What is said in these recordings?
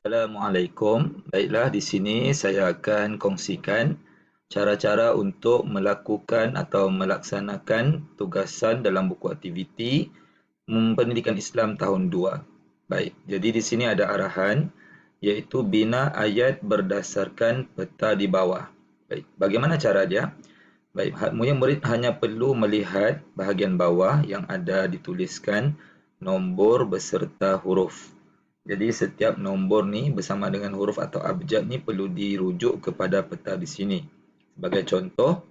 Assalamualaikum. Baiklah, di sini saya akan kongsikan cara-cara untuk melakukan atau melaksanakan tugasan dalam buku aktiviti Pendidikan Islam tahun 2. Baik, jadi di sini ada arahan iaitu bina ayat berdasarkan peta di bawah. Baik, bagaimana cara dia? Baik, murid hanya perlu melihat bahagian bawah yang ada dituliskan nombor beserta huruf. Jadi setiap nombor ni bersama dengan huruf atau abjad ni perlu dirujuk kepada peta di sini. Sebagai contoh,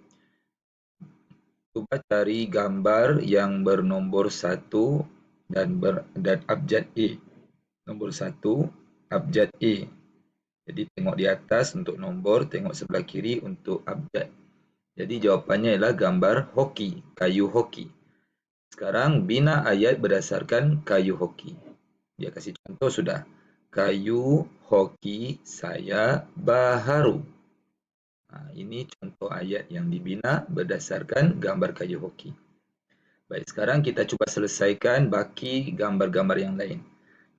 cuba cari gambar yang bernombor 1 dan abjad A. Nombor 1, abjad A. Jadi tengok di atas untuk nombor, tengok sebelah kiri untuk abjad. Jadi jawapannya ialah gambar hoki, kayu hoki. Sekarang bina ayat berdasarkan kayu hoki. Dia kasih contoh sudah. Kayu hoki saya baharu. Ini contoh ayat yang dibina berdasarkan gambar kayu hoki. Baik, sekarang kita cuba selesaikan baki gambar-gambar yang lain.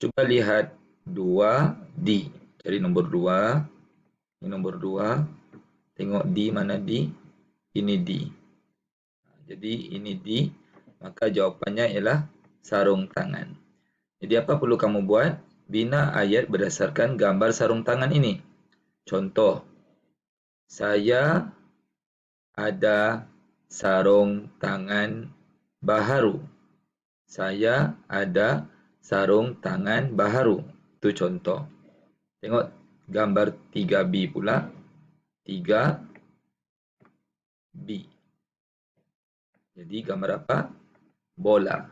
Cuba lihat 2D. Cari nombor 2. Ini nombor 2. Tengok D, mana D? Ini D. Jadi ini D. Maka jawapannya ialah sarung tangan. Jadi apa perlu kamu buat? Bina ayat berdasarkan gambar sarung tangan ini. Contoh, saya ada sarung tangan baharu. Saya ada sarung tangan baharu. Itu contoh. Tengok gambar 3B pula. 3B. Jadi gambar apa? Bola.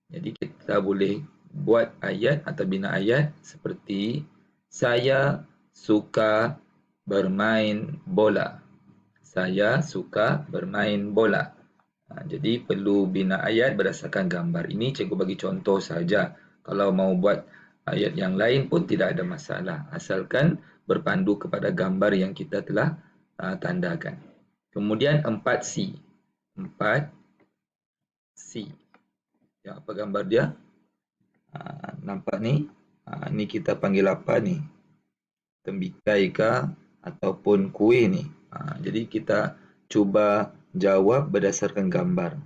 Jadi kita boleh buat ayat atau bina ayat seperti saya suka bermain bola. Saya suka bermain bola. Jadi perlu bina ayat berdasarkan gambar. Ini cikgu bagi contoh saja. Kalau mau buat ayat yang lain pun tidak ada masalah. Asalkan berpandu kepada gambar yang kita telah tandakan. Kemudian 4C. 4C. Ya, apa gambar dia? Nampak ni? Ni kita panggil apa ni? Tembikai kah? Ataupun kuih ni? Jadi kita cuba jawab berdasarkan gambar.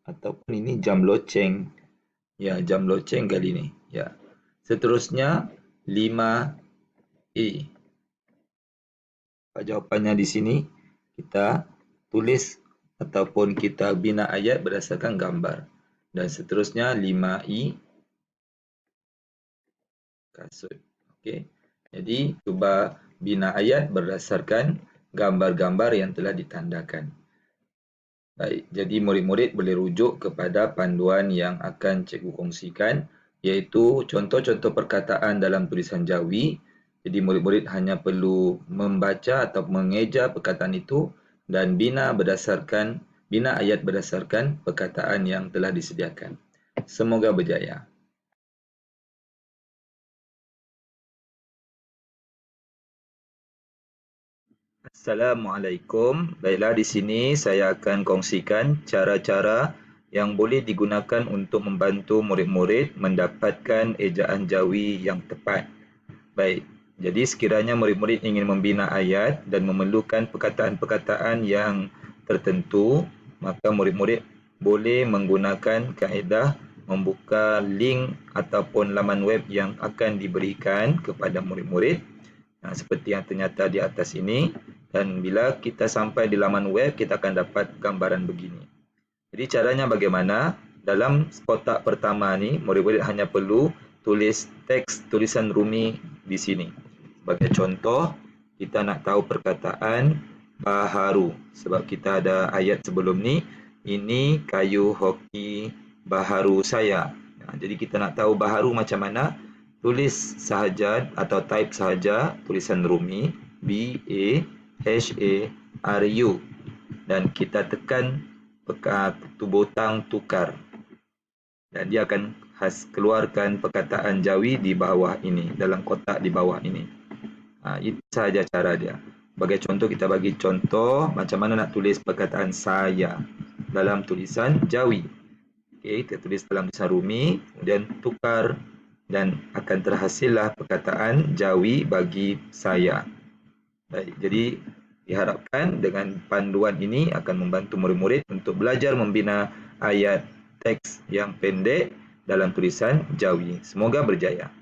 Ataupun ini jam loceng. Ya, jam loceng kali ni. Ya. Seterusnya 5A. Jawapannya di sini kita tulis ataupun kita bina ayat berdasarkan gambar. Dan seterusnya 5E. Kasut. Okey. Jadi cuba bina ayat berdasarkan gambar-gambar yang telah ditandakan. Baik, jadi murid-murid boleh rujuk kepada panduan yang akan cikgu kongsikan, iaitu contoh-contoh perkataan dalam tulisan Jawi. Jadi murid-murid hanya perlu membaca atau mengeja perkataan itu dan bina ayat berdasarkan perkataan yang telah disediakan. Semoga berjaya. Assalamualaikum. Baiklah, di sini saya akan kongsikan cara-cara yang boleh digunakan untuk membantu murid-murid mendapatkan ejaan Jawi yang tepat. Baik, jadi sekiranya murid-murid ingin membina ayat dan memerlukan perkataan-perkataan yang tertentu, maka murid-murid boleh menggunakan kaedah membuka link ataupun laman web yang akan diberikan kepada murid-murid seperti yang ternyata di atas ini. Dan bila kita sampai di laman web, kita akan dapat gambaran begini. Jadi caranya bagaimana? Dalam kotak pertama ni, murid-murid hanya perlu tulis teks tulisan Rumi di sini. Sebagai contoh, kita nak tahu perkataan baharu. Sebab kita ada ayat sebelum ni, ini kayu hoki baharu saya. Jadi kita nak tahu baharu macam mana? Tulis sahaja atau type sahaja tulisan Rumi BAHARU dan kita tekan butang tukar dan dia akan keluarkan perkataan Jawi di bawah ini, dalam kotak di bawah ini. Itu sahaja cara dia. Sebagai contoh, kita bagi contoh macam mana nak tulis perkataan saya dalam tulisan Jawi. Okey, kita tulis dalam tulisan Rumi, kemudian tukar dan akan terhasillah perkataan Jawi bagi saya. Baik, jadi diharapkan dengan panduan ini akan membantu murid-murid untuk belajar membina ayat teks yang pendek dalam tulisan Jawi. Semoga berjaya.